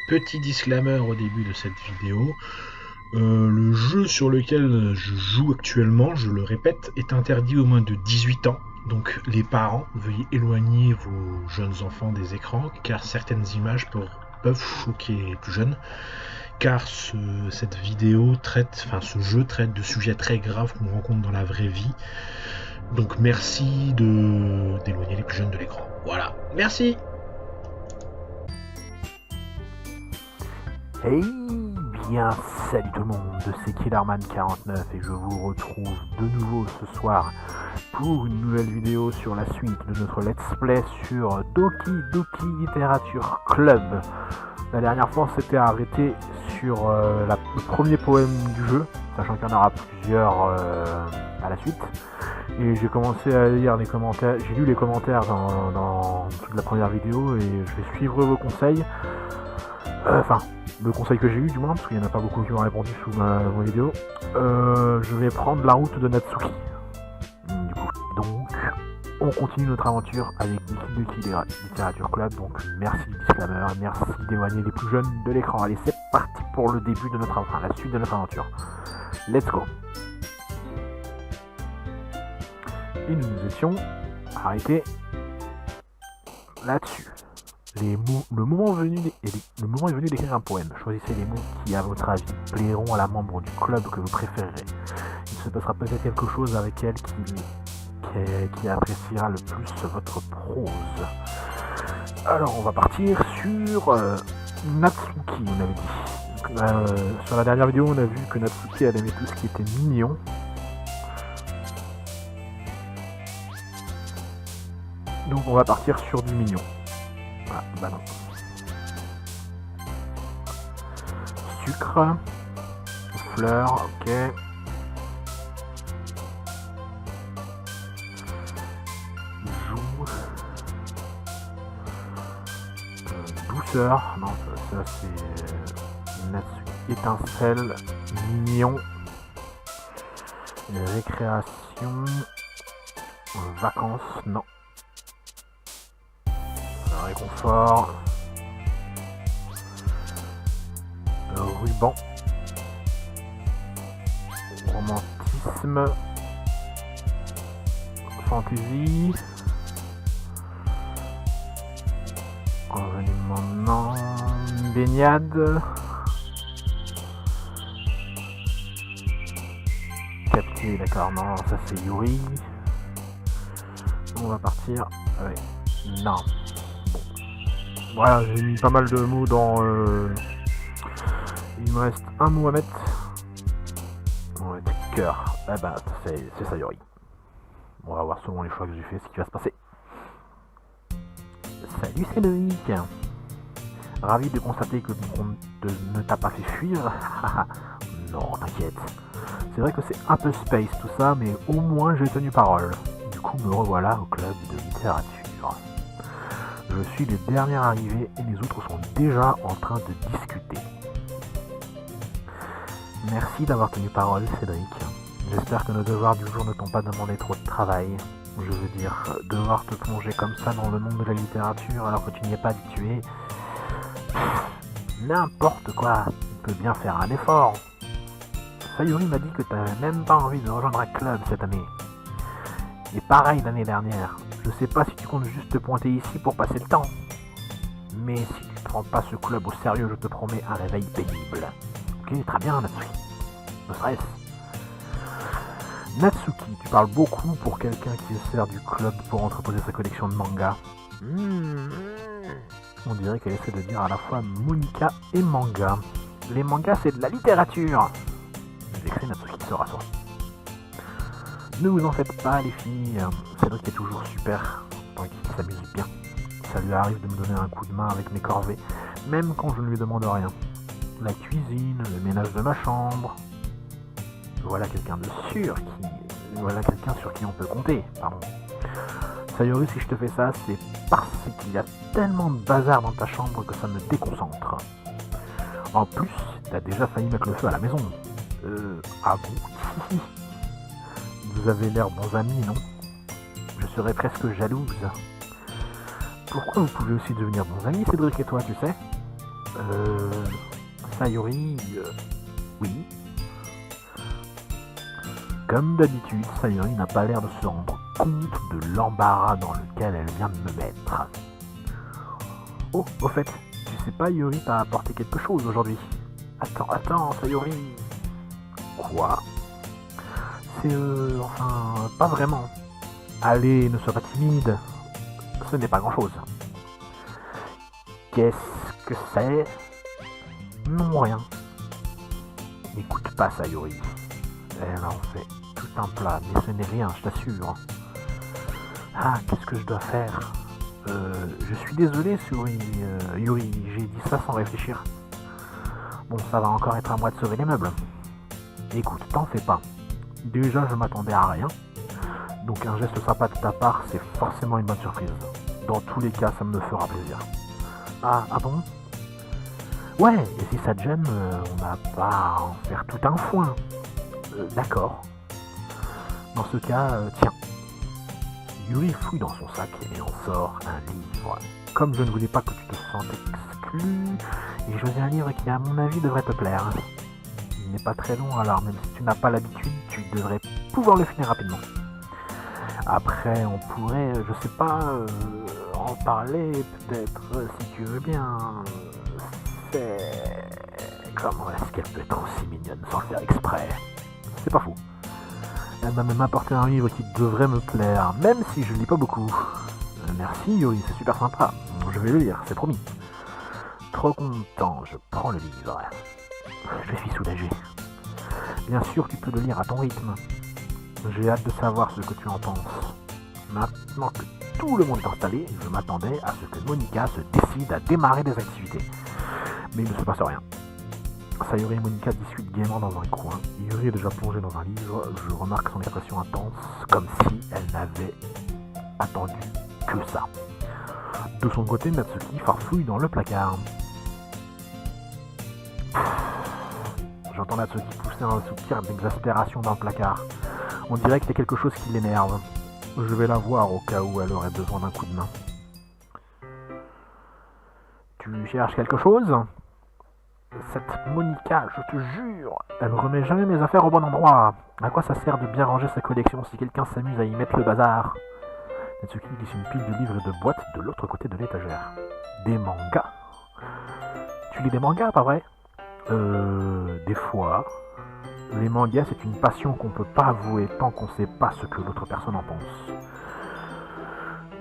petit disclaimer au début de cette vidéo. Le jeu sur lequel je joue actuellement, je le répète, est interdit aux moins de 18 ans. Donc les parents, veuillez éloigner vos jeunes enfants des écrans, car certaines images peuvent choquer les plus jeunes. Car ce jeu traite de sujets très graves qu'on rencontre dans la vraie vie. Donc merci d'éloigner les plus jeunes de l'écran. Voilà, merci. Hey bien, salut tout le monde, c'est Killerman49 et je vous retrouve de nouveau ce soir pour une nouvelle vidéo sur la suite de notre let's play sur Doki Doki Literature Club. La dernière fois on s'était arrêté sur le premier poème du jeu, sachant qu'il y en aura plusieurs à la suite. Et j'ai commencé à lire les commentaires, j'ai lu les commentaires dans toute la première vidéo et je vais suivre vos conseils. Le conseil que j'ai eu du moins, parce qu'il n'y en a pas beaucoup qui ont répondu sous ma vidéo. Je vais prendre la route de Natsuki. Du coup, donc, on continue notre aventure avec Doki Literature Club. Donc, merci du disclaimer, merci d'éloigner les plus jeunes de l'écran. Allez, c'est parti pour le début de la suite de notre aventure. Let's go. Et nous nous étions arrêtés là-dessus. Le moment est venu d'écrire un poème. Choisissez les mots qui, à votre avis, plairont à la membre du club que vous préférerez. Il se passera peut-être quelque chose avec elle qui appréciera le plus votre prose. Alors, on va partir sur Natsuki, on avait dit. Sur la dernière vidéo, on a vu que Natsuki, elle aimait tout ce qui était mignon. Donc, on va partir sur du mignon. Ah, bah non. Sucre, fleurs, ok. Joue, douceur, non, ça c'est Natsuki, étincelle, mignon, récréation, vacances, non. Réconfort, ruban, romantisme, fantaisie, envenimement, baignade, captiver, d'accord, non, ça c'est Yuri. On va partir avec non. Voilà, j'ai mis pas mal de mots dans... Il me reste un mot à mettre. On va mettre cœur. Eh ben, c'est Sayori. On va voir selon les choix que j'ai fait ce qui va se passer. Salut Cédric. Ravi de constater que ton compte ne t'a pas fait fuir. Non, t'inquiète. C'est vrai que c'est un peu space tout ça, mais au moins j'ai tenu parole. Du coup, me revoilà au club de littérature. Je suis le dernier arrivé et les autres sont déjà en train de discuter. Merci d'avoir tenu parole, Cédric. J'espère que nos devoirs du jour ne t'ont pas demandé trop de travail. Je veux dire, devoir te plonger comme ça dans le monde de la littérature alors que tu n'y es pas habitué. N'importe quoi, tu peux bien faire un effort. Sayuri m'a dit que tu n'avais même pas envie de rejoindre un club cette année. Et pareil l'année dernière. Je sais pas si tu comptes juste te pointer ici pour passer le temps. Mais si tu prends pas ce club au sérieux, je te promets un réveil pénible. Ok, très bien Natsuki. No stress. Natsuki, tu parles beaucoup pour quelqu'un qui se sert du club pour entreposer sa collection de mangas. On dirait qu'elle essaie de dire à la fois Monica et manga. Les mangas c'est de la littérature. J'écris Natsuki se rassoit. Ne vous en faites pas les filles, Cédric est toujours super, tant qu'il s'amuse bien. Ça lui arrive de me donner un coup de main avec mes corvées, même quand je ne lui demande rien. La cuisine, le ménage de ma chambre. Voilà quelqu'un sur qui on peut compter, pardon. Sayori, si je te fais ça, c'est parce qu'il y a tellement de bazar dans ta chambre que ça me déconcentre. En plus, t'as déjà failli mettre le feu à la maison. Ah bon? Vous avez l'air bons amis, non? Je serais presque jalouse. Pourquoi vous pouvez aussi devenir bons amis, Cédric et toi, tu sais? Sayori, oui. Comme d'habitude, Sayori n'a pas l'air de se rendre compte de l'embarras dans lequel elle vient de me mettre. Oh, au fait, tu sais pas, Yuri t'a apporté quelque chose aujourd'hui. Attends, Sayori. Quoi? C'est enfin, pas vraiment. Allez, ne sois pas timide. Ce n'est pas grand-chose. Qu'est-ce que c'est? Non, rien. N'écoute pas Sayori. Elle en fait tout un plat, mais ce n'est rien, je t'assure. Ah, qu'est-ce que je dois faire? Je suis désolé, Yuri, j'ai dit ça sans réfléchir. Bon, ça va encore être à moi de sauver les meubles. Écoute, t'en fais pas. Déjà, je m'attendais à rien. Donc un geste sympa de ta part, c'est forcément une bonne surprise. Dans tous les cas, ça me fera plaisir. Ah bon? Ouais, et si ça te gêne, on n'a pas à en faire tout un foin. D'accord. Dans ce cas, tiens. Yuri fouille dans son sac et en sort un livre. Comme je ne voulais pas que tu te sentes exclu, j'ai choisi un livre qui, à mon avis, devrait te plaire. Il n'est pas très long, alors même si tu n'as pas l'habitude, tu devrais pouvoir le finir rapidement. Après, on pourrait, je sais pas, en parler peut-être, si tu veux bien. C'est... Comment est-ce qu'elle peut être aussi mignonne sans le faire exprès? C'est pas fou. Elle m'a même apporté un livre qui devrait me plaire, même si je lis pas beaucoup. Merci Yuri, c'est super sympa. Je vais le lire, c'est promis. Trop content, je prends le livre. Je suis soulagé. Bien sûr, tu peux le lire à ton rythme. J'ai hâte de savoir ce que tu en penses. Maintenant que tout le monde est installé, je m'attendais à ce que Monica se décide à démarrer des activités. Mais il ne se passe rien. Sayori et Monica discutent gaiement dans un coin. Yuri est déjà plongé dans un livre. Je remarque son expression intense, comme si elle n'avait attendu que ça. De son côté, Natsuki farfouille dans le placard. J'entends Natsuki pousser un soupir d'exaspération dans le placard. On dirait qu'il y a quelque chose qui l'énerve. Je vais la voir au cas où elle aurait besoin d'un coup de main. Tu cherches quelque chose? Cette Monica, je te jure, elle ne remet jamais mes affaires au bon endroit. À quoi ça sert de bien ranger sa collection si quelqu'un s'amuse à y mettre le bazar? Natsuki glisse une pile de livres et de boîtes de l'autre côté de l'étagère. Des mangas? Tu lis des mangas, pas vrai? Des fois. Les mangas, c'est une passion qu'on peut pas avouer tant qu'on sait pas ce que l'autre personne en pense.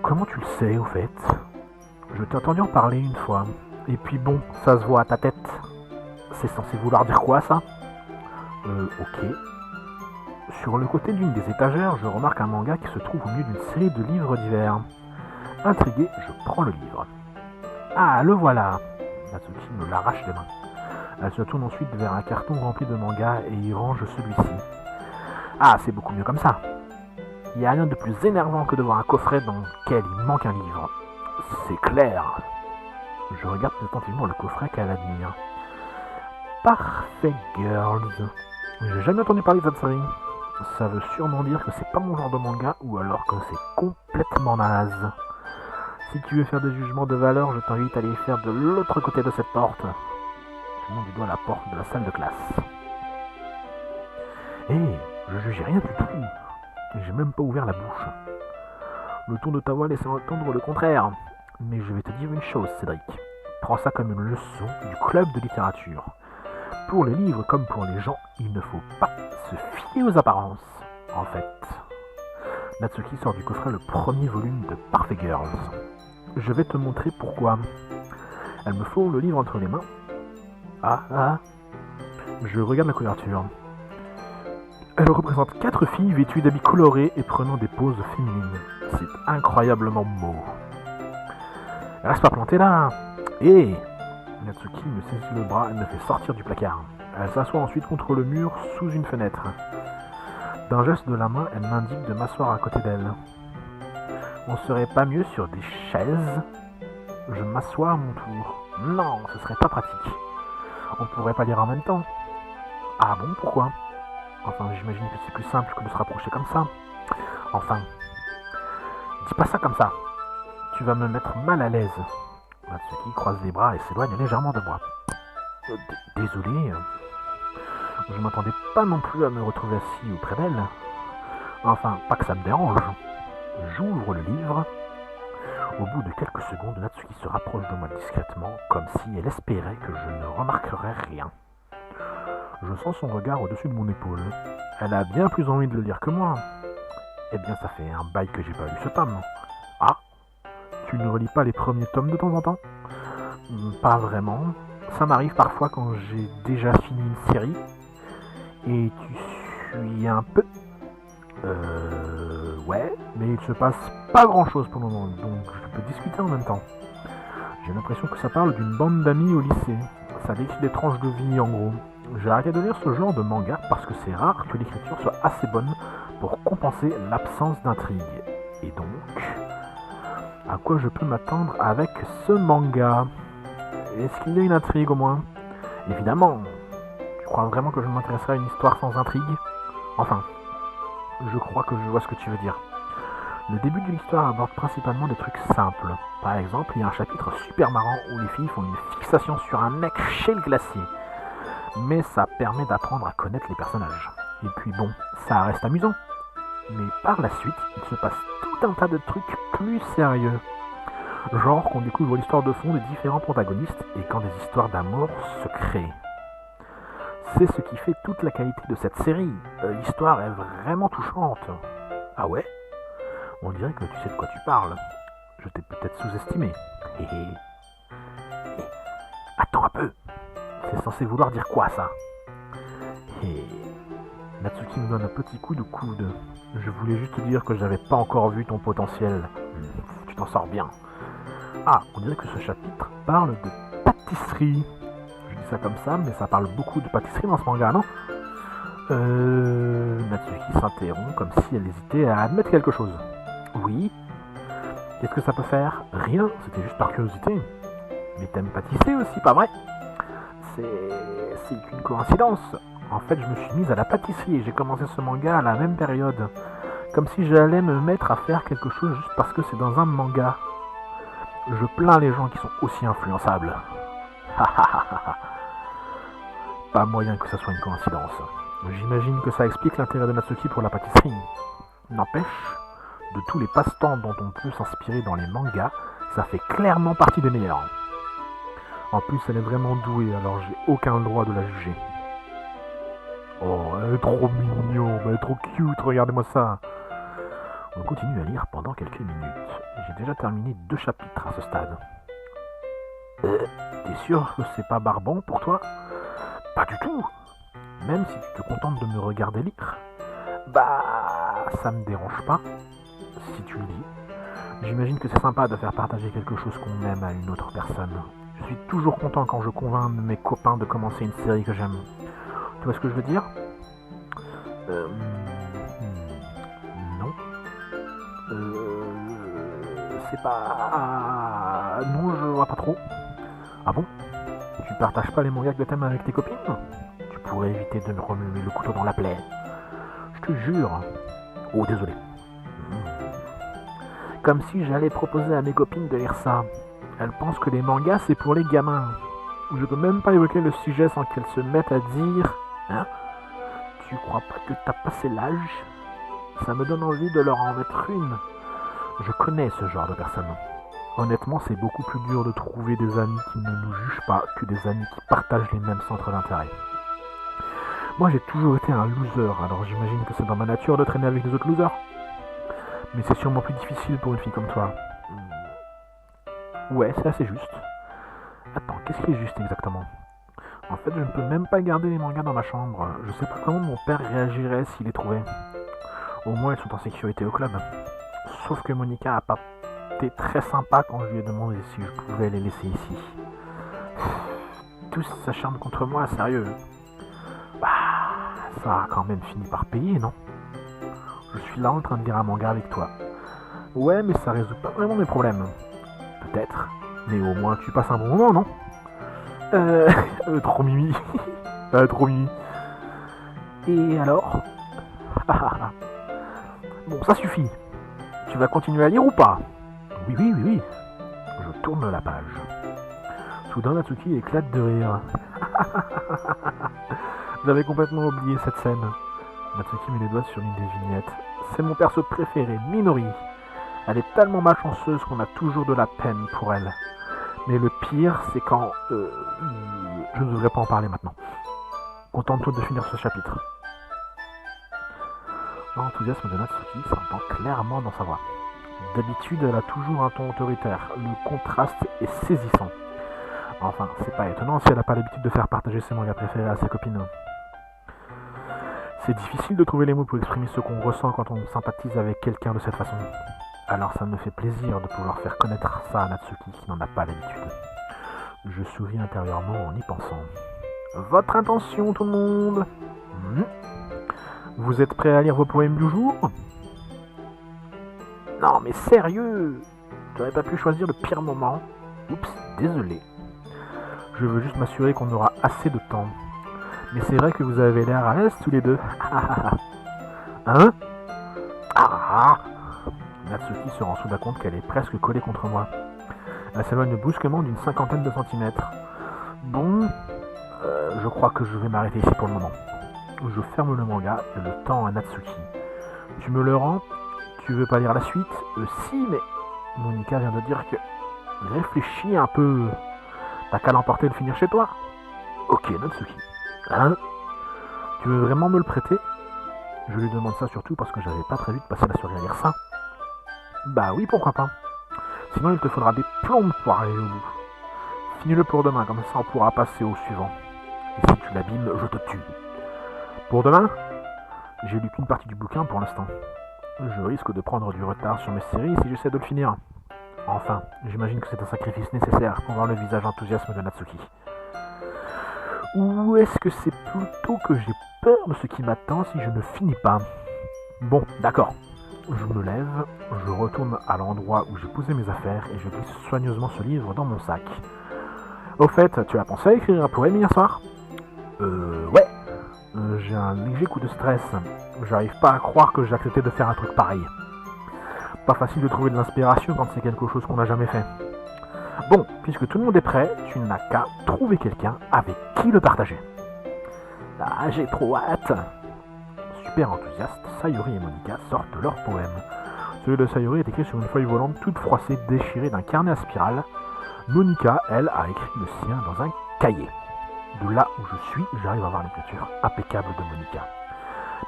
Comment tu le sais, au fait? Je t'ai entendu en parler une fois. Et puis bon, ça se voit à ta tête. C'est censé vouloir dire quoi, ça? Ok. Sur le côté d'une des étagères, je remarque un manga qui se trouve au milieu d'une série de livres divers. Intrigué, je prends le livre. Ah, le voilà! Natsuki me l'arrache des mains. Elle se tourne ensuite vers un carton rempli de mangas et y range celui-ci. Ah, c'est beaucoup mieux comme ça. Il n'y a rien de plus énervant que de voir un coffret dans lequel il manque un livre. C'est clair. Je regarde attentivement le coffret qu'elle admire. Parfait Girls. J'ai jamais entendu parler de cette série. Ça veut sûrement dire que c'est pas mon genre de manga ou alors que c'est complètement naze. Si tu veux faire des jugements de valeur, je t'invite à les faire de l'autre côté de cette porte. Je monte du doigt la porte de la salle de classe. Je jugeais rien du tout. J'ai même pas ouvert la bouche. Le ton de ta voix laisse entendre le contraire. Mais je vais te dire une chose, Cédric. Prends ça comme une leçon du club de littérature. Pour les livres comme pour les gens, il ne faut pas se fier aux apparences. En fait, Natsuki sort du coffret le premier volume de Parfait Girls. Je vais te montrer pourquoi. Elle me fourre le livre entre les mains. Je regarde la couverture. Elle représente 4 filles vêtues d'habits colorés et prenant des poses féminines. C'est incroyablement beau. Reste pas planté là. Natsuki me saisit le bras et me fait sortir du placard. Elle s'assoit ensuite contre le mur sous une fenêtre. D'un geste de la main, elle m'indique de m'asseoir à côté d'elle. On serait pas mieux sur des chaises? Je m'assois à mon tour. Non, ce serait pas pratique. On pourrait pas lire en même temps. Ah bon, pourquoi? Enfin, j'imagine que c'est plus simple que de se rapprocher comme ça. Enfin, dis pas ça comme ça. Tu vas me mettre mal à l'aise. Natsuki croise les bras et s'éloigne légèrement de moi. Désolé, je m'attendais pas non plus à me retrouver assis auprès d'elle. Enfin, pas que ça me dérange. J'ouvre le livre. Au bout de quelques secondes, Natsuki se rapproche de moi discrètement, comme si elle espérait que je ne remarquerais rien. Je sens son regard au-dessus de mon épaule. Elle a bien plus envie de le lire que moi. Eh bien, ça fait un bail que j'ai pas lu ce tome. Ah, tu ne relis pas les premiers tomes de temps en temps? Pas vraiment. Ça m'arrive parfois quand j'ai déjà fini une série. Et tu suis un peu? Ouais, mais il se passe pas grand chose pour le moment, donc je peux discuter en même temps. J'ai l'impression que ça parle d'une bande d'amis au lycée. Ça décrit des tranches de vie en gros. J'ai arrêté de lire ce genre de manga parce que c'est rare que l'écriture soit assez bonne pour compenser l'absence d'intrigue. Et donc, à quoi je peux m'attendre avec ce manga? Est-ce qu'il y a une intrigue au moins? Évidemment. Tu crois vraiment que je m'intéresserai à une histoire sans intrigue? Enfin, je crois que je vois ce que tu veux dire. Le début de l'histoire aborde principalement des trucs simples. Par exemple, il y a un chapitre super marrant où les filles font une fixation sur un mec chez le glacier. Mais ça permet d'apprendre à connaître les personnages. Et puis bon, ça reste amusant. Mais par la suite, il se passe tout un tas de trucs plus sérieux. Genre qu'on découvre l'histoire de fond des différents protagonistes et quand des histoires d'amour se créent. C'est ce qui fait toute la qualité de cette série. L'histoire est vraiment touchante. Ah ouais? On dirait que tu sais de quoi tu parles. Je t'ai peut-être sous-estimé. Attends un peu. C'est censé vouloir dire quoi ça? Natsuki me donne un petit coup de coude. Je voulais juste te dire que j'avais pas encore vu ton potentiel. Tu t'en sors bien. Ah, on dirait que ce chapitre parle de pâtisserie. Je dis ça comme ça, mais ça parle beaucoup de pâtisserie dans ce manga, non? Natsuki s'interrompt comme si elle hésitait à admettre quelque chose. Oui. Qu'est-ce que ça peut faire? Rien, c'était juste par curiosité. Mais t'aimes pâtisser aussi, pas vrai? C'est une coïncidence. En fait, je me suis mise à la pâtisserie et j'ai commencé ce manga à la même période. Comme si j'allais me mettre à faire quelque chose juste parce que c'est dans un manga. Je plains les gens qui sont aussi influençables. Pas moyen que ça soit une coïncidence. J'imagine que ça explique l'intérêt de Natsuki pour la pâtisserie. N'empêche, de tous les passe-temps dont on peut s'inspirer dans les mangas, ça fait clairement partie des meilleurs. En plus, elle est vraiment douée, alors j'ai aucun droit de la juger. Oh, elle est trop mignon, elle est trop cute, regardez-moi ça. On continue à lire pendant quelques minutes. J'ai déjà terminé 2 chapitres à ce stade. T'es sûr que c'est pas barbant pour toi? Pas du tout. Même si tu te contentes de me regarder lire. Bah, ça me dérange pas, si tu le dis. J'imagine que c'est sympa de faire partager quelque chose qu'on aime à une autre personne. Je suis toujours content quand je convainc mes copains de commencer une série que j'aime. Tu vois ce que je veux dire? Non. C'est pas... Non, je vois pas trop. Ah bon? Tu partages pas les mangas que t'aimes avec tes copines? Tu pourrais éviter de me remuer le couteau dans la plaie. Je te jure. Oh, désolé. Comme si j'allais proposer à mes copines de lire ça. Elles pensent que les mangas, c'est pour les gamins. Je peux même pas évoquer le sujet sans qu'elles se mettent à dire... Hein? Tu crois pas que t'as passé l'âge? Ça me donne envie de leur en mettre une. Je connais ce genre de personnes. Honnêtement, c'est beaucoup plus dur de trouver des amis qui ne nous jugent pas que des amis qui partagent les mêmes centres d'intérêt. Moi, j'ai toujours été un loser, alors j'imagine que c'est dans ma nature de traîner avec les autres losers. Mais c'est sûrement plus difficile pour une fille comme toi. Ouais, c'est assez juste. Attends, qu'est-ce qui est juste exactement? En fait, je ne peux même pas garder les mangas dans ma chambre. Je sais pas comment mon père réagirait s'il les trouvait. Au moins, ils sont en sécurité au club. Sauf que Monica a pas été très sympa quand je lui ai demandé si je pouvais les laisser ici. Tous s'acharnent contre moi, sérieux. Bah, ça a quand même fini par payer, non? Je suis là en train de lire un manga avec toi. Ouais, mais ça résout pas vraiment mes problèmes. Peut-être, mais au moins tu passes un bon moment, non? Trop mimi. Trop mimi. Et alors? Bon, ça suffit. Tu vas continuer à lire ou pas? Oui. Je tourne la page. Soudain, Natsuki éclate de rire. J'avais complètement oublié cette scène. Natsuki met les doigts sur l'une des vignettes. C'est mon perso préféré, Minori. Elle est tellement malchanceuse qu'on a toujours de la peine pour elle. Mais le pire, c'est quand... je ne devrais pas en parler maintenant. Contente-toi de finir ce chapitre. L'enthousiasme de Natsuki s'entend clairement dans sa voix. D'habitude, elle a toujours un ton autoritaire. Le contraste est saisissant. Enfin, c'est pas étonnant si elle n'a pas l'habitude de faire partager ses mangas préférés à ses copines. C'est difficile de trouver les mots pour exprimer ce qu'on ressent quand on sympathise avec quelqu'un de cette façon. Alors ça me fait plaisir de pouvoir faire connaître ça à Natsuki qui n'en a pas l'habitude. Je souris intérieurement en y pensant. Votre intention, tout le monde? Vous êtes prêts à lire vos poèmes du jour? Non mais sérieux, j'aurais pas pu choisir le pire moment. Oups, désolé. Je veux juste m'assurer qu'on aura assez de temps. Mais c'est vrai que vous avez l'air à l'aise tous les deux. Hein? Natsuki se rend soudain compte qu'elle est presque collée contre moi. Elle s'éloigne brusquement d'une 50aine de centimètres. Bon, je crois que je vais m'arrêter ici pour le moment. Je ferme le manga et le tends à Natsuki. Tu me le rends? Tu veux pas lire la suite? Si, mais... Monika vient de dire que... Réfléchis un peu. T'as qu'à l'emporter et le finir chez toi? Ok, Natsuki. Hein? Tu veux vraiment me le prêter? Je lui demande ça surtout parce que j'avais pas prévu de passer la soirée à lire ça. Bah oui, pourquoi pas. Sinon il te faudra des plombes pour arriver au bout. Finis-le pour demain, comme ça on pourra passer au suivant. Et si tu l'abîmes, je te tue. Pour demain? J'ai lu qu'une partie du bouquin pour l'instant. Je risque de prendre du retard sur mes séries si j'essaie de le finir. Enfin, j'imagine que c'est un sacrifice nécessaire pour voir le visage enthousiasme de Natsuki. Ou est-ce que c'est plutôt que j'ai peur de ce qui m'attend si je ne finis pas? Bon, d'accord. Je me lève, je retourne à l'endroit où j'ai posé mes affaires et je glisse soigneusement ce livre dans mon sac. Au fait, tu as pensé à écrire un poème hier soir? Ouais. J'ai un léger coup de stress. J'arrive pas à croire que j'ai accepté de faire un truc pareil. Pas facile de trouver de l'inspiration quand c'est quelque chose qu'on n'a jamais fait. Bon, puisque tout le monde est prêt, tu n'as qu'à trouver quelqu'un avec qui le partager. Ah, j'ai trop hâte. Super enthousiastes, Sayuri et Monika sortent leur poème. Celui de Sayuri est écrit sur une feuille volante toute froissée déchirée d'un carnet à spirale. Monika, elle, a écrit le sien dans un cahier. De là où je suis, j'arrive à voir l'écriture impeccable de Monika.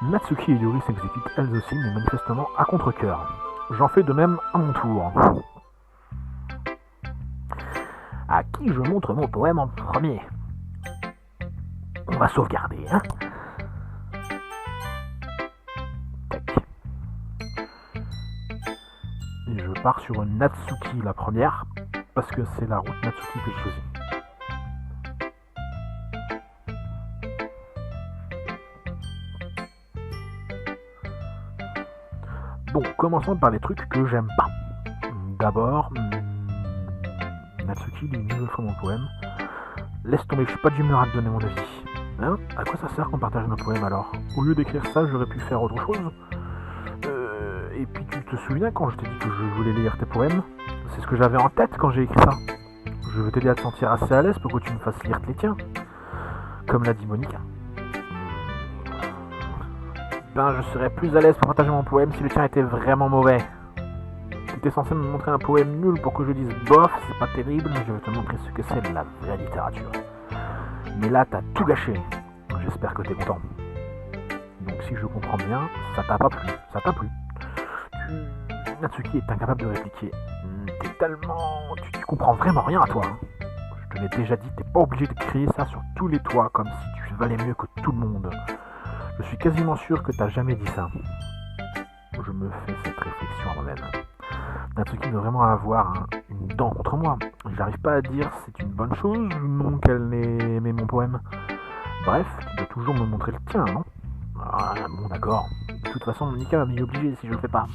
Natsuki et Yuri s'exécutent elles aussi, mais manifestement à contre-cœur. J'en fais de même à mon tour. À qui je montre mon poème en premier? On va sauvegarder, hein? Tac. Et je pars sur une Natsuki la première, parce que c'est la route Natsuki que je choisis. Bon, commençons par les trucs que j'aime pas. D'abord, Natsuki lit une nouvelle fois mon poème. Laisse tomber, je suis pas d'humeur à te donner mon avis. Hein? À quoi ça sert qu'on partage nos poèmes alors? Au lieu d'écrire ça, j'aurais pu faire autre chose. Et puis tu te souviens quand je t'ai dit que je voulais lire tes poèmes? C'est ce que j'avais en tête quand j'ai écrit ça. Je veux t'aider à te sentir assez à l'aise pour que tu me fasses lire les tiens. Comme l'a dit Monika. Ben, je serais plus à l'aise pour partager mon poème si le tien était vraiment mauvais. Tu étais censé me montrer un poème nul pour que je dise bof, c'est pas terrible, mais je vais te montrer ce que c'est de la vraie littérature. Mais là, t'as tout gâché. J'espère que t'es content. Donc si je comprends bien, ça t'a pas plu. Ça t'a plu. Natsuki est incapable de répliquer. T'es tellement... Tu comprends vraiment rien à toi. Hein. Je te l'ai déjà dit, t'es pas obligé de crier ça sur tous les toits comme si tu valais mieux que tout le monde. Je suis quasiment sûr que t'as jamais dit ça. Je me fais cette réflexion à moi-même. Natsuki doit vraiment avoir une dent contre moi. J'arrive pas à dire si c'est une bonne chose ou non qu'elle ait aimé mon poème. Bref, tu dois toujours me montrer le tien, non? Ah bon, d'accord. De toute façon, Monika va m'y obliger si je le fais pas.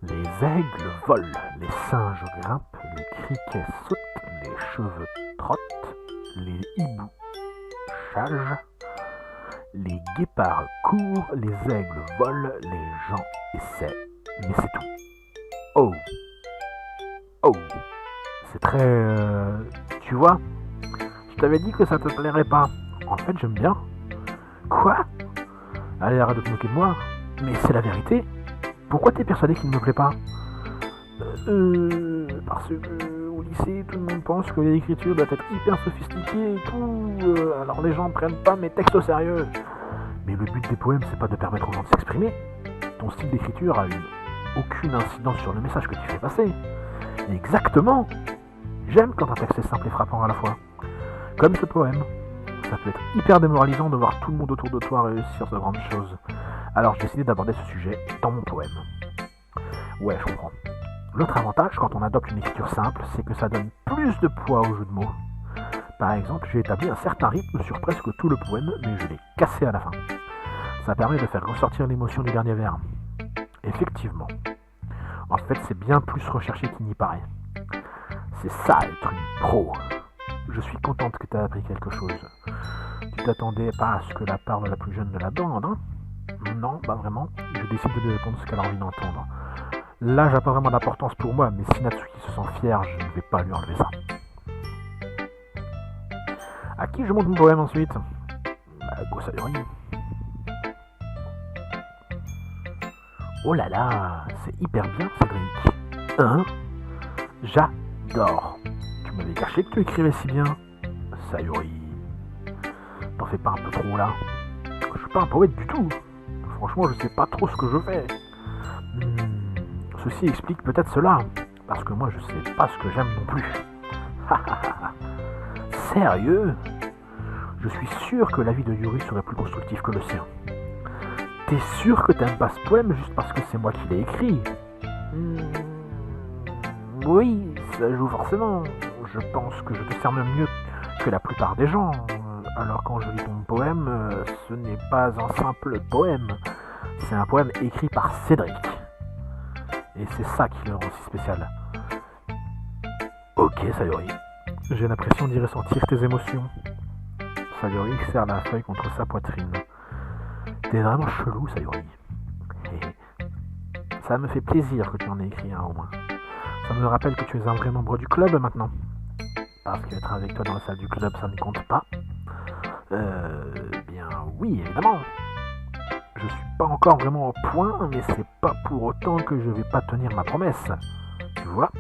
Les aigles volent, les singes grimpent, les criquets sautent, les cheveux trottent, les hiboux chagent, les guépards courent, les aigles volent, les gens essaient, mais c'est tout. Oh, oh, C'est très... Tu vois, je t'avais dit que ça te plairait pas. En fait, j'aime bien. Quoi? Allez, arrête de te moquer de moi. Mais c'est la vérité. Pourquoi t'es persuadé qu'il ne me plaît pas? Parce que au lycée, tout le monde pense que l'écriture doit être hyper sophistiquée et tout. Alors les gens prennent pas mes textes au sérieux. Mais le but des poèmes, c'est pas de permettre aux gens de s'exprimer. Ton style d'écriture a aucune incidence sur le message que tu fais passer. Exactement. J'aime quand un texte est simple et frappant à la fois. Comme ce poème. Ça peut être hyper démoralisant de voir tout le monde autour de toi réussir de grandes choses. Alors j'ai décidé d'aborder ce sujet dans mon poème. Ouais, je comprends. L'autre avantage quand on adopte une écriture simple, c'est que ça donne plus de poids au jeu de mots. Par exemple, j'ai établi un certain rythme sur presque tout le poème, mais je l'ai cassé à la fin. Ça permet de faire ressortir l'émotion du dernier vers. Effectivement. En fait, c'est bien plus recherché qu'il n'y paraît. C'est ça être une pro. Je suis contente que tu aies appris quelque chose. Tu t'attendais pas à ce que la parle la plus jeune de la bande, hein? Non, pas vraiment. Je décide de lui répondre ce qu'elle a envie d'entendre. L'âge n'a pas vraiment d'importance pour moi, mais si Natsuki se sent fière, je ne vais pas lui enlever ça. À qui je montre mon poème ensuite? Go Sayori. Oh là là, c'est hyper bien, Cédric. Hein? J'adore. Tu m'avais caché que tu écrivais si bien. Sayori. T'en fais pas un peu trop là? Je suis pas un poète du tout. Franchement, je sais pas trop ce que je fais. Ceci explique peut-être cela. Parce que moi, je sais pas ce que j'aime non plus. Sérieux? Je suis sûr que l'avis de Yuri serait plus constructif que le sien. T'es sûr que t'aimes pas ce poème juste parce que c'est moi qui l'ai écrit? Oui, ça joue forcément. Je pense que je te cerne mieux que la plupart des gens. Alors quand je lis ton poème, ce n'est pas un simple poème. C'est un poème écrit par Cédric. Et c'est ça qui le rend si spécial. Ok, Sayori. J'ai l'impression d'y ressentir tes émotions. Sayori serre la feuille contre sa poitrine. T'es vraiment chelou, Sayori. Ça me fait plaisir que tu en aies écrit un au moins. Ça me rappelle que tu es un vrai membre du club maintenant. Parce qu'être avec toi dans la salle du club, ça ne compte pas. Bien oui, évidemment. Je suis pas encore vraiment au point, mais c'est pas pour autant que je vais pas tenir ma promesse. Tu vois?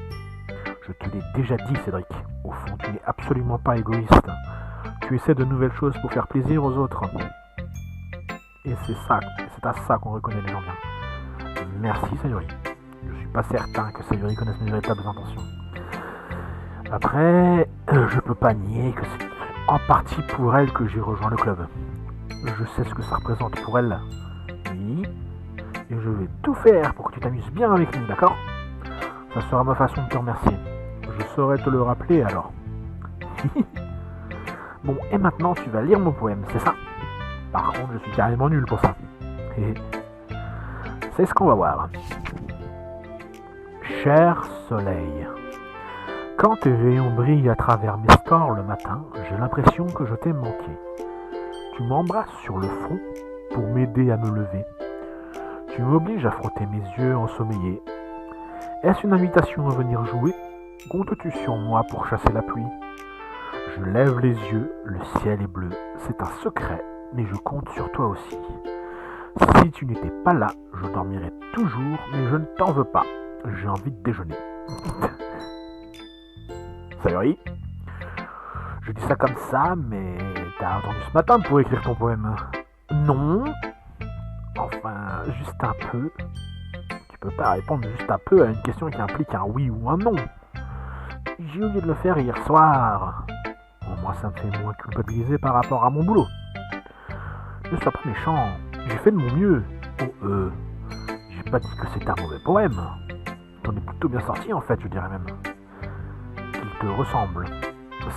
Je te l'ai déjà dit, Cédric. Au fond, tu n'es absolument pas égoïste. Tu essaies de nouvelles choses pour faire plaisir aux autres. Et c'est à ça qu'on reconnaît les gens bien. Merci, Sayori. Je suis pas certain que Sayori connaisse mes véritables intentions. Après, je peux pas nier que c'est en partie pour elle que j'ai rejoint le club. Je sais ce que ça représente pour elle. Oui. Et je vais tout faire pour que tu t'amuses bien avec nous, d'accord? Ça sera ma façon de te remercier. Je saurai te le rappeler alors. Bon, et maintenant tu vas lire mon poème, c'est ça? Par contre, je suis carrément nul pour ça. C'est ce qu'on va voir. Cher soleil, quand tes rayons brillent à travers mes stores le matin, j'ai l'impression que je t'ai manqué. Tu m'embrasses sur le front pour m'aider à me lever. Tu m'obliges à frotter mes yeux ensommeillés. Est-ce une invitation à venir jouer? Comptes-tu sur moi pour chasser la pluie? Je lève les yeux, le ciel est bleu. C'est un secret, mais je compte sur toi aussi. Si tu n'étais pas là, je dormirais toujours, mais je ne t'en veux pas. J'ai envie de déjeuner. Sayori, je dis ça comme ça, mais t'as attendu ce matin pour écrire ton poème? Non. Enfin, juste un peu. Tu peux pas répondre juste un peu à une question qui implique un oui ou un non. J'ai oublié de le faire hier soir. Au moins ça me fait moins culpabiliser par rapport à mon boulot. Ne sois pas méchant, j'ai fait de mon mieux. Oh j'ai pas dit que c'était un mauvais poème. T'en es plutôt bien sorti en fait, je dirais même. Il te ressemble.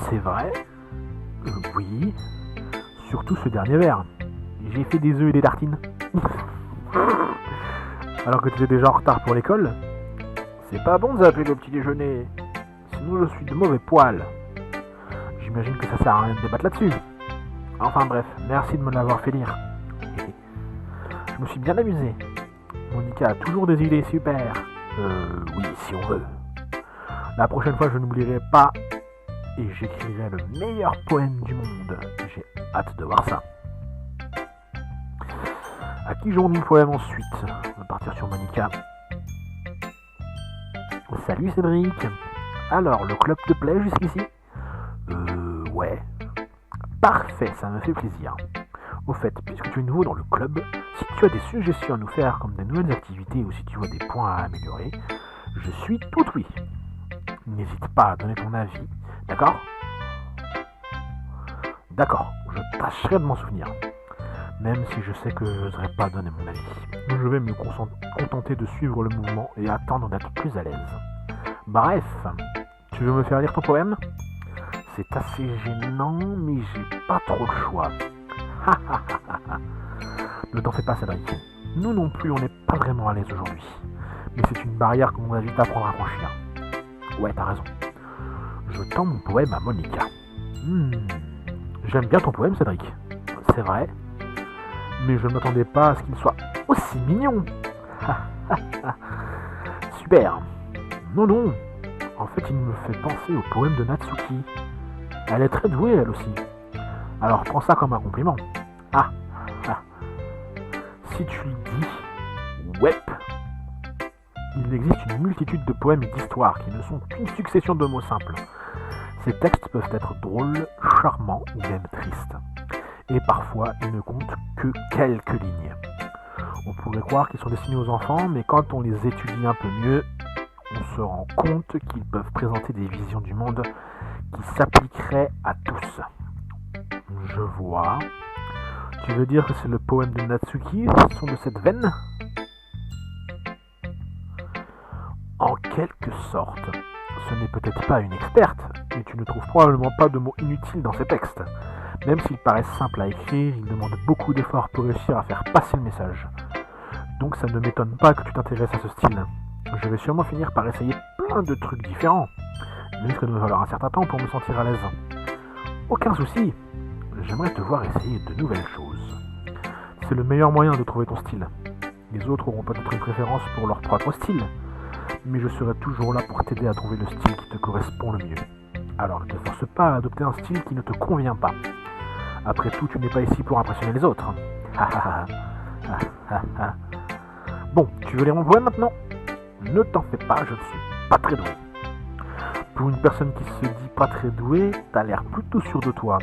C'est vrai? Oui. Surtout ce dernier vers. J'ai fait des œufs et des tartines. Alors que tu étais déjà en retard pour l'école? C'est pas bon de zapper le petit déjeuner. Sinon je suis de mauvais poil. J'imagine que ça sert à rien de débattre là-dessus. Enfin bref, merci de me l'avoir fait lire. Je me suis bien amusé. Monica a toujours des idées super. Oui, si on veut. La prochaine fois, je n'oublierai pas et j'écrirai le meilleur poème du monde. J'ai hâte de voir ça. À qui j'envoie mon poème ensuite? On va partir sur Monica. Salut Cédric. Alors, le club te plaît jusqu'ici? Ouais. Parfait, ça me fait plaisir. Au fait, puisque tu es nouveau dans le club, si tu as des suggestions à nous faire comme des nouvelles activités ou si tu vois des points à améliorer, je suis tout oui. N'hésite pas à donner ton avis, d'accord? D'accord, je tâcherai de m'en souvenir. Même si je sais que je n'oserais pas donner mon avis. Je vais me contenter de suivre le mouvement et attendre d'être plus à l'aise. Bref, tu veux me faire lire ton poème? C'est assez gênant, mais j'ai pas trop le choix. Ne t'en fais pas, Cédric. Nous non plus, on n'est pas vraiment à l'aise aujourd'hui. Mais c'est une barrière qu'on va vite apprendre à franchir. Ouais, t'as raison. Je tends mon poème à Monica. J'aime bien ton poème, Cédric. C'est vrai. Mais je ne m'attendais pas à ce qu'il soit aussi mignon. Super. Non. En fait, il me fait penser au poème de Natsuki. Elle est très douée, elle aussi. Alors, prends ça comme un compliment. Si tu le dis, ouais. Il existe une multitude de poèmes et d'histoires qui ne sont qu'une succession de mots simples. Ces textes peuvent être drôles, charmants ou même tristes. Et parfois, ils ne comptent que quelques lignes. On pourrait croire qu'ils sont destinés aux enfants, mais quand on les étudie un peu mieux, on se rend compte qu'ils peuvent présenter des visions du monde qui s'appliqueraient à tous. Je vois. Tu veux dire que c'est le poème de Natsuki, sont de cette veine? En quelque sorte. Ce n'est peut-être pas une experte, mais tu ne trouves probablement pas de mots inutiles dans ces textes. Même s'ils paraissent simples à écrire, ils demandent beaucoup d'efforts pour réussir à faire passer le message. Donc ça ne m'étonne pas que tu t'intéresses à ce style. Je vais sûrement finir par essayer plein de trucs différents. Il risque de me falloir un certain temps pour me sentir à l'aise. Aucun souci. J'aimerais te voir essayer de nouvelles choses. C'est le meilleur moyen de trouver ton style. Les autres auront peut-être une préférence pour leur propre style, mais je serai toujours là pour t'aider à trouver le style qui te correspond le mieux. Alors ne te force pas à adopter un style qui ne te convient pas. Après tout, tu n'es pas ici pour impressionner les autres. Bon, tu veux lire mon poème maintenant? Ne t'en fais pas, je ne suis pas très doué. Pour une personne qui se dit pas très douée, t'as l'air plutôt sûr de toi.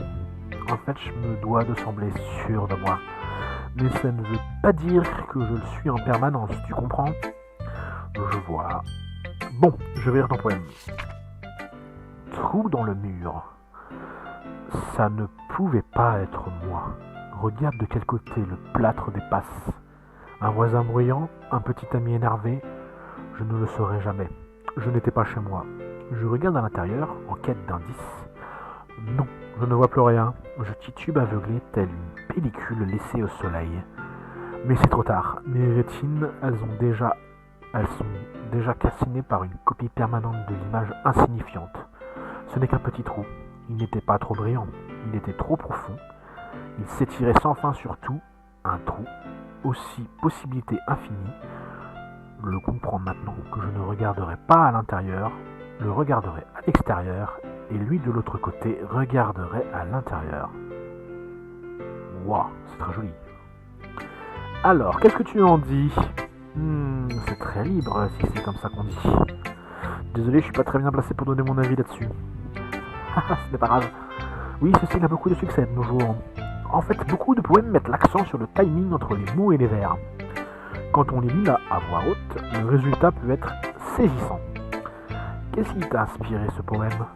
En fait, je me dois de sembler sûr de moi. Mais ça ne veut pas dire que je le suis en permanence, tu comprends? Je vois. Bon, je vais lire ton poème. Trou dans le mur. Ça ne pouvait pas être moi. Regarde de quel côté le plâtre dépasse. Un voisin bruyant, un petit ami énervé. Je ne le saurais jamais. Je n'étais pas chez moi. Je regarde à l'intérieur, en quête d'indices. Non, je ne vois plus rien. Je titube aveuglé telle une pellicule laissée au soleil. Mais c'est trop tard. Mes rétines, elles sont déjà calcinées par une copie permanente de l'image insignifiante. Ce n'est qu'un petit trou. Il n'était pas trop brillant. Il était trop profond. Il s'étirait sans fin sur tout. Un trou. Aussi possibilité infinie. Le comprends maintenant que je ne regarderai pas à l'intérieur, le regarderai à l'extérieur, et lui de l'autre côté regarderait à l'intérieur. Waouh, c'est très joli. Alors, qu'est-ce que tu en dis? C'est très libre si c'est comme ça qu'on dit. Désolé, je suis pas très bien placé pour donner mon avis là-dessus. Ce n'est pas grave. Oui, ce style a beaucoup de succès de nos jours. En fait, beaucoup de poèmes mettent l'accent sur le timing entre les mots et les vers. Quand on les lit là à voix haute, le résultat peut être saisissant. Qu'est-ce qui t'a inspiré ce poème?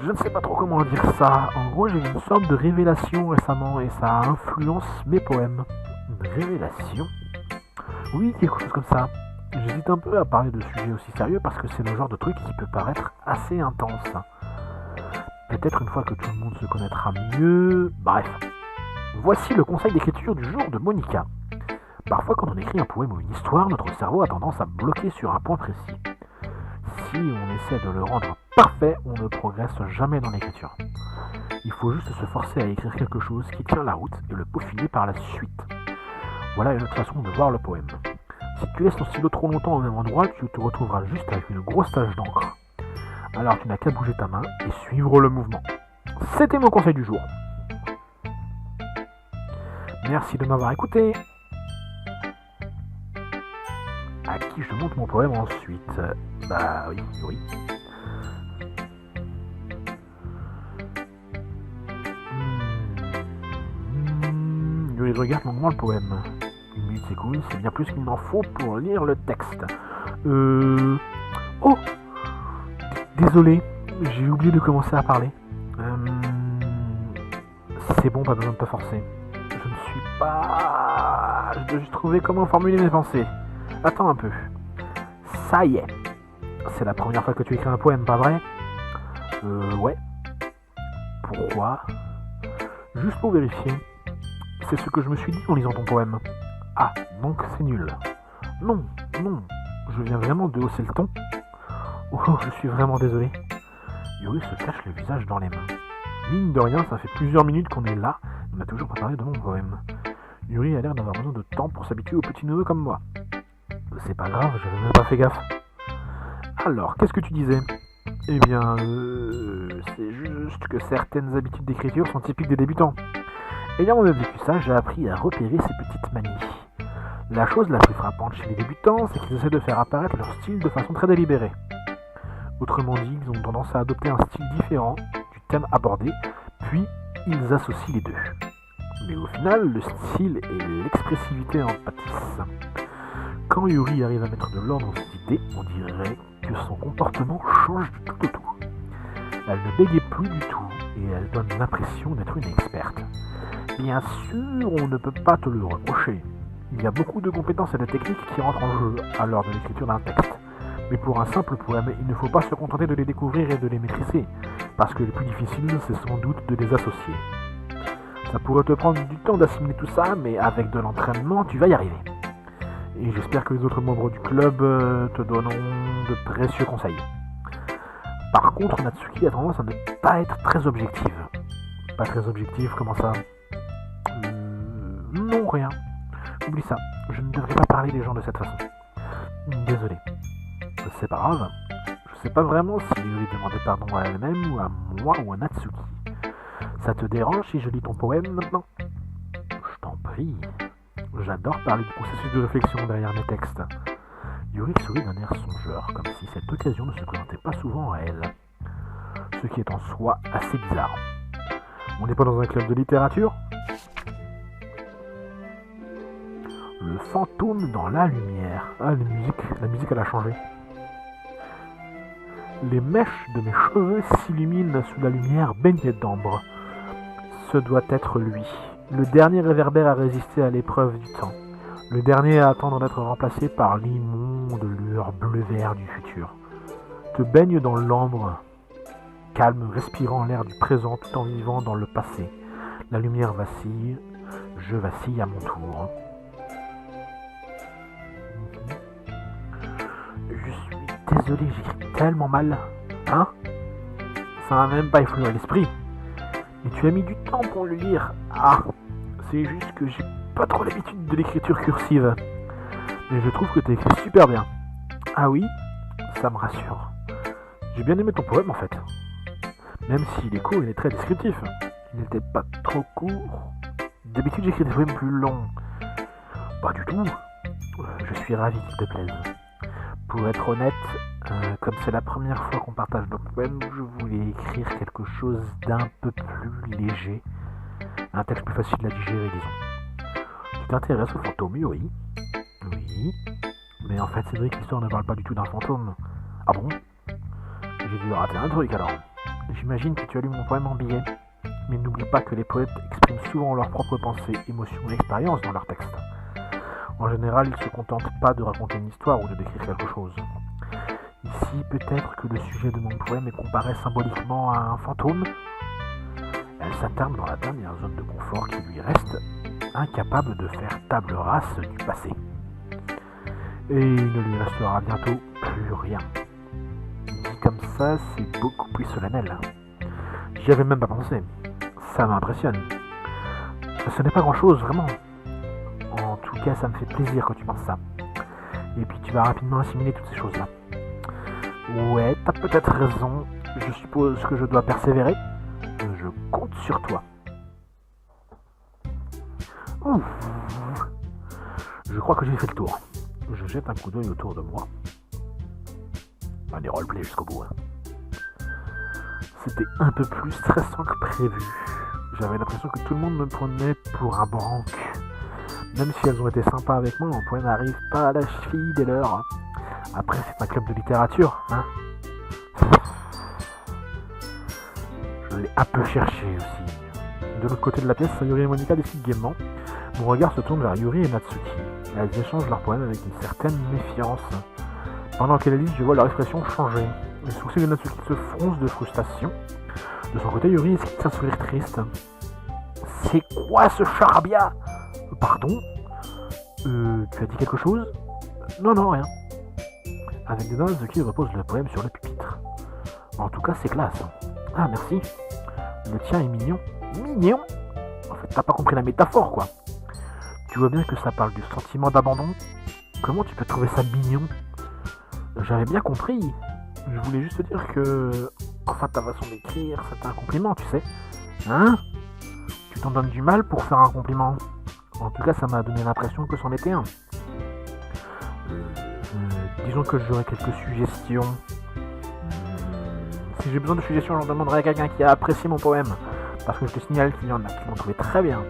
Je ne sais pas trop comment dire ça. En gros, j'ai eu une sorte de révélation récemment et ça influence mes poèmes. Une révélation? Oui, quelque chose comme ça. J'hésite un peu à parler de sujets aussi sérieux parce que c'est le genre de truc qui peut paraître assez intense. Peut-être une fois que tout le monde se connaîtra mieux... Bref. Voici le conseil d'écriture du jour de Monica. Parfois, quand on écrit un poème ou une histoire, notre cerveau a tendance à bloquer sur un point précis. Si on essaie de le rendre parfait, on ne progresse jamais dans l'écriture. Il faut juste se forcer à écrire quelque chose qui tient la route et le peaufiner par la suite. Voilà une autre façon de voir le poème. Si tu laisses ton stylo trop longtemps au même endroit, tu te retrouveras juste avec une grosse tache d'encre. Alors tu n'as qu'à bouger ta main et suivre le mouvement. C'était mon conseil du jour. Merci de m'avoir écouté. À qui je montre mon poème ensuite? Bah oui. Je regarde longuement le poème. Une minute s'écoule, c'est bien plus qu'il m'en faut pour lire le texte. Oh! Désolé, j'ai oublié de commencer à parler. C'est bon, pas besoin de te forcer. Je ne suis pas... Je dois juste trouver comment formuler mes pensées. Attends un peu. Ça y est. C'est la première fois que tu écris un poème, pas vrai? Ouais. Pourquoi? Juste pour vérifier. C'est ce que je me suis dit en lisant ton poème. Ah, donc c'est nul. Non, je viens vraiment de hausser le ton. Oh, je suis vraiment désolé. Yuri se cache le visage dans les mains. Mine de rien, ça fait plusieurs minutes qu'on est là, on n'a toujours pas parlé de mon poème. Yuri a l'air d'avoir besoin de temps pour s'habituer au petit neveu comme moi. C'est pas grave, j'avais même pas fait gaffe. Alors, qu'est-ce que tu disais? Eh bien, c'est juste que certaines habitudes d'écriture sont typiques des débutants. Ayant vécu ça, j'ai appris à repérer ces petites manies. La chose la plus frappante chez les débutants, c'est qu'ils essaient de faire apparaître leur style de façon très délibérée. Autrement dit, ils ont tendance à adopter un style différent du thème abordé, puis ils associent les deux. Mais au final, le style et l'expressivité en pâtissent. Quand Yuri arrive à mettre de l'ordre dans ses idées, on dirait que son comportement change du tout au tout. Elle ne bégaye plus du tout et elle donne l'impression d'être une experte. Bien sûr, on ne peut pas te le reprocher. Il y a beaucoup de compétences et de techniques qui rentrent en jeu à l'heure de l'écriture d'un texte. Mais pour un simple poème, il ne faut pas se contenter de les découvrir et de les maîtriser, parce que le plus difficile, c'est sans doute de les associer. Ça pourrait te prendre du temps d'assimiler tout ça, mais avec de l'entraînement, tu vas y arriver. Et j'espère que les autres membres du club te donneront de précieux conseils. Par contre, Natsuki a tendance à ne pas être très objective. Pas très objective, comment ça? Non, rien. Oublie ça, je ne devrais pas parler des gens de cette façon. Désolé. C'est pas grave. Je sais pas vraiment si Yuri demandait pardon à elle-même ou à moi ou à Natsuki. Ça te dérange si je lis ton poème maintenant? Je t'en prie. J'adore parler du processus de réflexion derrière mes textes. Yuri sourit d'un air songeur, comme si cette occasion ne se présentait pas souvent à elle. Ce qui est en soi assez bizarre. On n'est pas dans un club de littérature? Le fantôme dans la lumière. Ah, la musique elle a changé. Les mèches de mes cheveux s'illuminent sous la lumière baignée d'ambre. Ce doit être lui. Le dernier réverbère à résister à l'épreuve du temps. Le dernier à attendre d'être remplacé par l'immonde lueur bleu-vert du futur. Te baigne dans l'ambre, calme, respirant l'air du présent tout en vivant dans le passé. La lumière vacille, je vacille à mon tour. Je suis désolé, j'écris tellement mal. Hein? Ça m'a même pas effleuré l'esprit. Mais tu as mis du temps pour le lire. Ah, c'est juste que j'ai pas trop l'habitude de l'écriture cursive. Mais je trouve que tu écris super bien. Ah oui? Ça me rassure. J'ai bien aimé ton poème en fait. Même s'il est court, il est très descriptif. Il n'était pas trop court. D'habitude j'écris des poèmes plus longs. Pas du tout. Je suis ravi qu'il te plaise. Pour être honnête, comme c'est la première fois qu'on partage nos poèmes, je voulais écrire quelque chose d'un peu plus léger. Un texte plus facile à digérer, disons. Tu t'intéresses aux fantômes, oui. Oui. Mais en fait, c'est vrai que l'histoire ne parle pas du tout d'un fantôme. Ah bon? J'ai dû rater un truc alors. J'imagine que tu as lu mon poème en billet. Mais n'oublie pas que les poètes expriment souvent leurs propres pensées, émotions et expériences dans leurs textes. En général, ils ne se contentent pas de raconter une histoire ou de décrire quelque chose. Ici, peut-être que le sujet de mon poème est comparé symboliquement à un fantôme. Elle s'attarde dans la dernière zone de confort qui lui reste, incapable de faire table rase du passé. Et il ne lui restera bientôt plus rien. Dit comme ça, c'est beaucoup plus solennel. J'y avais même pas pensé. Ça m'impressionne. Ce n'est pas grand-chose, vraiment. En tout cas, ça me fait plaisir quand tu penses ça. Et puis tu vas rapidement assimiler toutes ces choses-là. Ouais, t'as peut-être raison. Je suppose que je dois persévérer. Je compte sur toi. Ouf. Je crois que j'ai fait le tour. Je jette un coup d'œil autour de moi. Des roleplays jusqu'au bout. C'était un peu plus stressant que prévu. J'avais l'impression que tout le monde me prenait pour un branque. Même si elles ont été sympas avec moi, mon point n'arrive pas à la cheville des leurs. Après, c'est un club de littérature, hein. Je l'ai un peu cherché aussi. De l'autre côté de la pièce, Sayuri et Monika décident gaiement. Mon regard se tourne vers Yuri et Natsuki. Elles échangent leurs poèmes avec une certaine méfiance. Pendant qu'elles lisent, je vois leur expression changer. Les sourcils de Natsuki se froncent de frustration. De son côté, Yuri esquisse un sourire triste. C'est quoi ce charabia? Pardon? Tu as dit quelque chose? Non, rien. Avec des dents, Natsuki repose le poème sur le pupitre. En tout cas, c'est classe. Ah, merci. Le tien est mignon. Mignon? En fait, t'as pas compris la métaphore, quoi. Tu vois bien que ça parle du sentiment d'abandon? Comment tu peux trouver ça mignon? J'avais bien compris. Je voulais juste te dire que... Enfin, ta façon d'écrire, c'était un compliment, tu sais. Hein? Tu t'en donnes du mal pour faire un compliment. En tout cas, ça m'a donné l'impression que c'en était un. Disons que j'aurais quelques suggestions. Si j'ai besoin de suggestions, j'en demanderai à quelqu'un qui a apprécié mon poème. Parce que je te signale qu'il y en a qui l'ont trouvé très bien.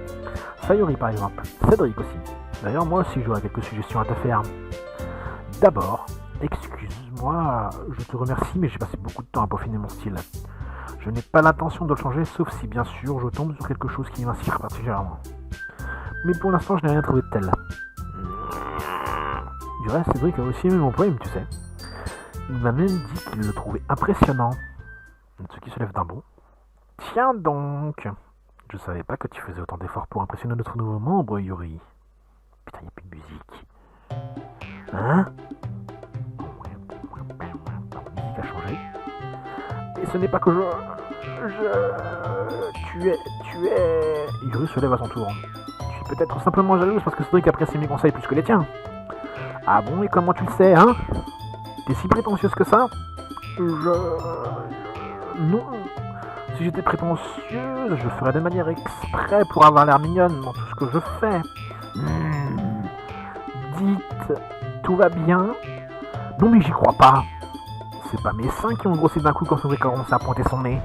Sayuri par exemple, Cédric aussi. D'ailleurs, moi aussi j'aurais quelques suggestions à te faire. D'abord, excuse-moi, je te remercie, mais j'ai passé beaucoup de temps à peaufiner mon style. Je n'ai pas l'intention de le changer, sauf si bien sûr je tombe sur quelque chose qui m'inspire particulièrement. Mais pour l'instant, je n'ai rien trouvé de tel. Du reste, Cédric a aussi aimé mon poème, tu sais. Il m'a même dit qu'il le trouvait impressionnant. Ce qui se lève d'un bond. Tiens donc! Je savais pas que tu faisais autant d'efforts pour impressionner notre nouveau membre, Yuri. Putain, y'a plus de musique. Hein? La musique a changé. Et ce n'est pas que Tu es... Yuri se lève à son tour. Tu es peut-être simplement jalouse parce que Cédric apprécie mes conseils plus que les tiens. Ah bon, et comment tu le sais, hein? T'es si prétentieuse que ça? Non. Si j'étais prétentieuse, je ferais de manière exprès pour avoir l'air mignonne dans tout ce que je fais. Dites, tout va bien? Non mais j'y crois pas. C'est pas mes seins qui ont grossi d'un coup quand Cédric a commencé à pointer son nez.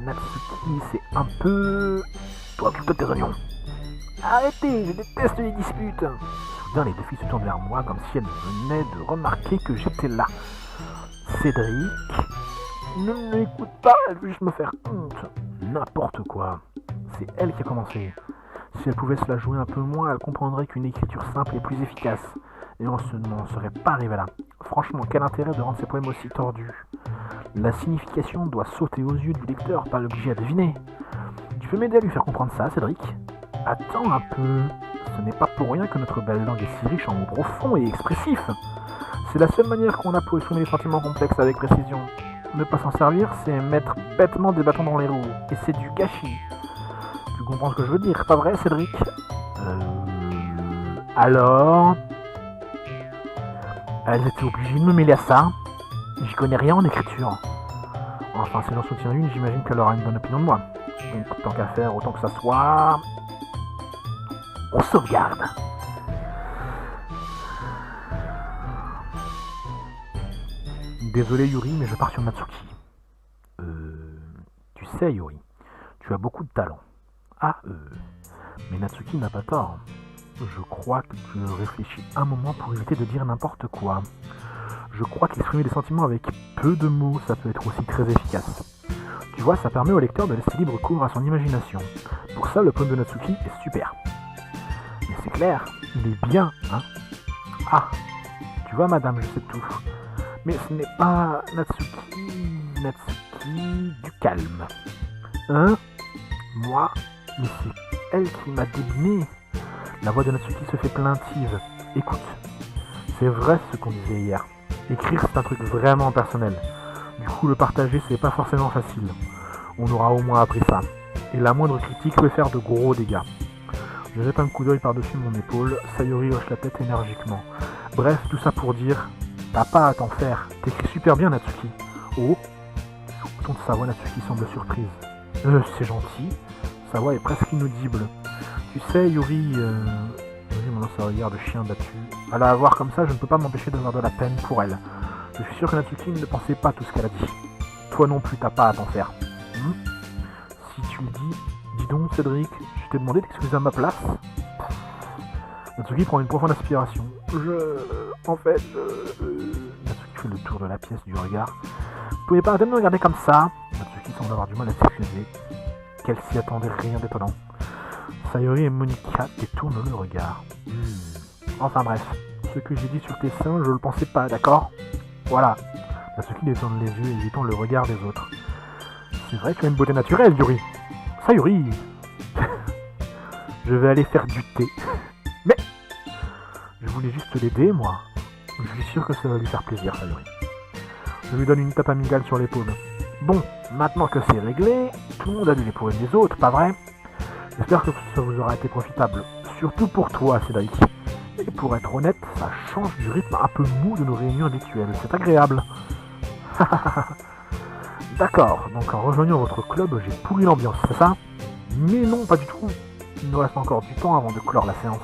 Natsuki, c'est un peu... Toi, occupe-toi de tes oignons. Arrêtez, je déteste les disputes. Soudain, les deux filles se tournent vers moi comme si elles venaient de remarquer que j'étais là. Cédric... Ne m'écoute pas, elle veut juste me faire honte. N'importe quoi. C'est elle qui a commencé. Si elle pouvait se la jouer un peu moins, elle comprendrait qu'une écriture simple est plus efficace. Et on n'en serait pas arrivé là. Franchement, quel intérêt de rendre ces poèmes aussi tordus? La signification doit sauter aux yeux du lecteur, pas l'obliger à deviner. Tu peux m'aider à lui faire comprendre ça, Cédric? Attends un peu. Ce n'est pas pour rien que notre belle langue est si riche en mots profonds et expressifs. C'est la seule manière qu'on a pour exprimer les sentiments complexes avec précision. Ne pas s'en servir, c'est mettre bêtement des bâtons dans les roues. Et c'est du gâchis. Tu comprends ce que je veux dire, pas vrai, Cédric? Alors... Elles étaient obligées de me mêler à ça. J'y connais rien en écriture. Enfin, si j'en soutiens une, j'imagine qu'elle aura une bonne opinion de moi. Donc, tant qu'à faire, autant que ça soit... On sauvegarde. Désolé Yuri, mais je pars sur Natsuki. Tu sais Yuri, tu as beaucoup de talent. Mais Natsuki n'a pas tort. Je crois que tu réfléchis un moment pour éviter de dire n'importe quoi. Je crois qu'exprimer des sentiments avec peu de mots, ça peut être aussi très efficace. Tu vois, ça permet au lecteur de laisser libre cours à son imagination. Pour ça, le poème de Natsuki est super. Mais c'est clair, il est bien, hein? Ah, tu vois madame, je sais tout. Mais ce n'est pas Natsuki du calme. Hein? Moi? Mais c'est elle qui m'a débiné. La voix de Natsuki se fait plaintive. Écoute, c'est vrai ce qu'on disait hier. Écrire c'est un truc vraiment personnel. Du coup le partager c'est pas forcément facile. On aura au moins appris ça. Et la moindre critique peut faire de gros dégâts. Je jette un coup d'œil par-dessus mon épaule, Sayori hoche la tête énergiquement. Bref, tout ça pour dire, t'as pas à t'en faire, t'écris super bien Natsuki. Oh, au ton de sa voix, Natsuki semble surprise. C'est gentil, sa voix est presque inaudible. Tu sais, Yuri, Yuri me lance un regard de chien battu. À la voir comme ça, je ne peux pas m'empêcher d'avoir de la peine pour elle. Je suis sûr que Natsuki ne pensait pas tout ce qu'elle a dit. Toi non plus, t'as pas à t'en faire. Si tu le dis donc Cédric, je t'ai demandé d'excuser à ma place. Natsuki prend une profonde aspiration. Natsuki fait le tour de la pièce du regard. Vous pouvez pas arrêter de me regarder comme ça. Natsuki semble avoir du mal à s'excuser. Qu'elle s'y attendait, rien d'étonnant. Sayori et Monika détournent le regard. Enfin bref, ce que j'ai dit sur tes seins, je le pensais pas, d'accord? Voilà. Natsuki détourne les yeux, évitant le regard des autres. C'est vrai que tu as une beauté naturelle, Yuri. Sayori. Je vais aller faire du thé. Mais je voulais juste l'aider, moi. Je suis sûr que ça va lui faire plaisir, Sayori. Je lui donne une tape amicale sur l'épaule. Bon, maintenant que c'est réglé, tout le monde a lu les pour les autres, pas vrai? J'espère que ça vous aura été profitable. Surtout pour toi, Cédric. Et pour être honnête, ça change du rythme un peu mou de nos réunions habituelles. C'est agréable. D'accord, donc en rejoignant votre club, j'ai pourri l'ambiance, c'est ça? Mais non, pas du tout. Il nous reste encore du temps avant de clore la séance.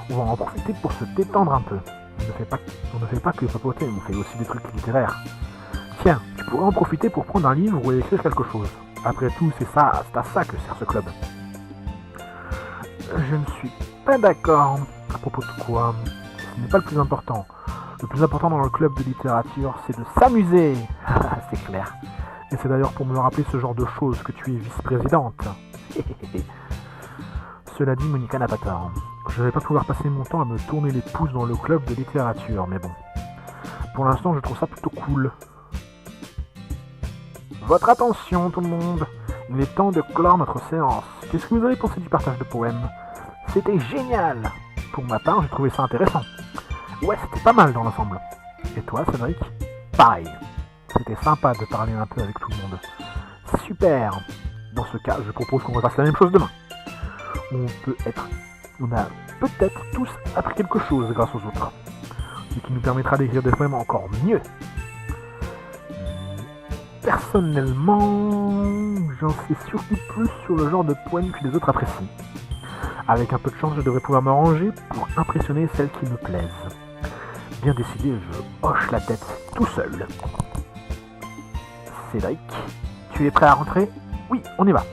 On va en profiter pour se détendre un peu. On ne fait pas que papoter, on fait aussi des trucs littéraires. Tiens, tu pourrais en profiter pour prendre un livre ou écrire quelque chose. Après tout, c'est à ça que sert ce club. Je ne suis pas d'accord. À propos de quoi? Ce n'est pas le plus important. Le plus important dans le club de littérature, c'est de s'amuser. C'est clair. Et c'est d'ailleurs pour me rappeler ce genre de choses que tu es vice-présidente. Cela dit, Monika n'a pas tort. Je ne vais pas pouvoir passer mon temps à me tourner les pouces dans le club de littérature, mais bon. Pour l'instant, je trouve ça plutôt cool. Votre attention, tout le monde. Il est temps de clore notre séance. Qu'est-ce que vous avez pensé du partage de poèmes? C'était génial. Pour ma part, j'ai trouvé ça intéressant. Ouais, c'était pas mal dans l'ensemble. Et toi, Cédric? Pareil. C'était sympa de parler un peu avec tout le monde. Super. Dans ce cas, je propose qu'on refasse la même chose demain. On a peut-être tous appris quelque chose grâce aux autres. Ce qui nous permettra d'écrire des poèmes encore mieux. Personnellement, j'en sais surtout plus sur le genre de poèmes que les autres apprécient. Avec un peu de chance, je devrais pouvoir m'arranger pour impressionner celles qui me plaisent. Bien décidé, je hoche la tête tout seul. Cédric, tu es prêt à rentrer? Oui, on y va.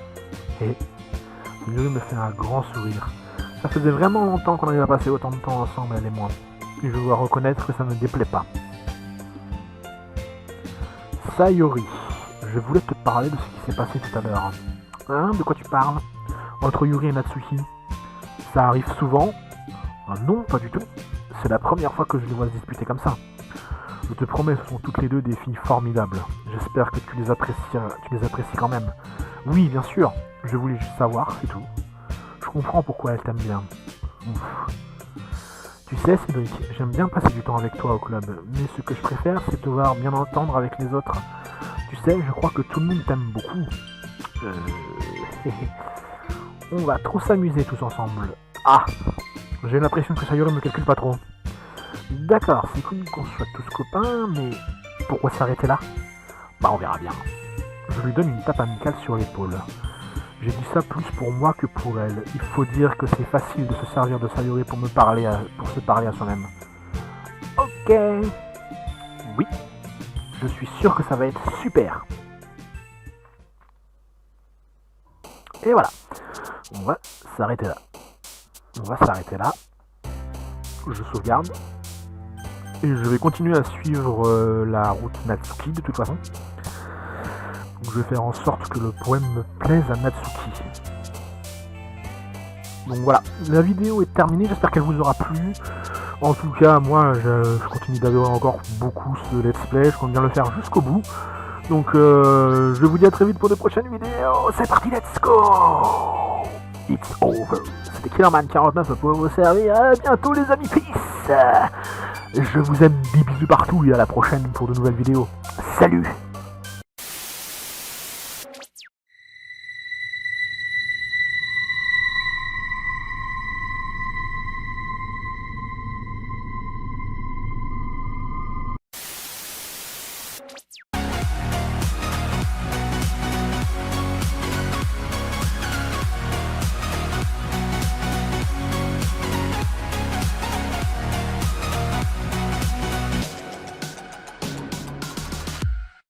Et Yuri me fait un grand sourire. Ça faisait vraiment longtemps qu'on avait à passer autant de temps ensemble, elle et moi. Et je dois reconnaître que ça ne me déplaît pas. Sayori, je voulais te parler de ce qui s'est passé tout à l'heure. Hein, de quoi tu parles? Entre Yuri et Natsuki. Ça arrive souvent? Non, pas du tout. C'est la première fois que je les vois se disputer comme ça. Je te promets, ce sont toutes les deux des filles formidables. J'espère que tu les apprécies quand même. Oui, bien sûr. Je voulais juste savoir, c'est tout. Je comprends pourquoi elles t'aiment bien. Ouf. Tu sais, Cédric, j'aime bien passer du temps avec toi au club, mais ce que je préfère, c'est te voir bien entendre avec les autres. Tu sais, je crois que tout le monde t'aime beaucoup. On va trop s'amuser tous ensemble. Ah, j'ai l'impression que Sayori me calcule pas trop. D'accord, c'est cool qu'on soit tous copains, mais pourquoi s'arrêter là? Bah on verra bien. Je lui donne une tape amicale sur l'épaule. J'ai dit ça plus pour moi que pour elle. Il faut dire que c'est facile de se servir de Sayori pour se parler à soi-même. Ok. Oui. Je suis sûr que ça va être super. Et voilà. On va s'arrêter là. Je sauvegarde. Et je vais continuer à suivre la route Natsuki de toute façon. Donc je vais faire en sorte que le poème me plaise à Natsuki. Donc voilà, la vidéo est terminée, j'espère qu'elle vous aura plu. En tout cas, moi je continue d'adorer encore beaucoup ce let's play, je compte bien le faire jusqu'au bout. Donc je vous dis à très vite pour de prochaines vidéos. C'est parti, let's go! It's over. C'était Killerman49 pour vous servir. À bientôt les amis, peace! Je vous aime, des bisous partout et à la prochaine pour de nouvelles vidéos. Salut!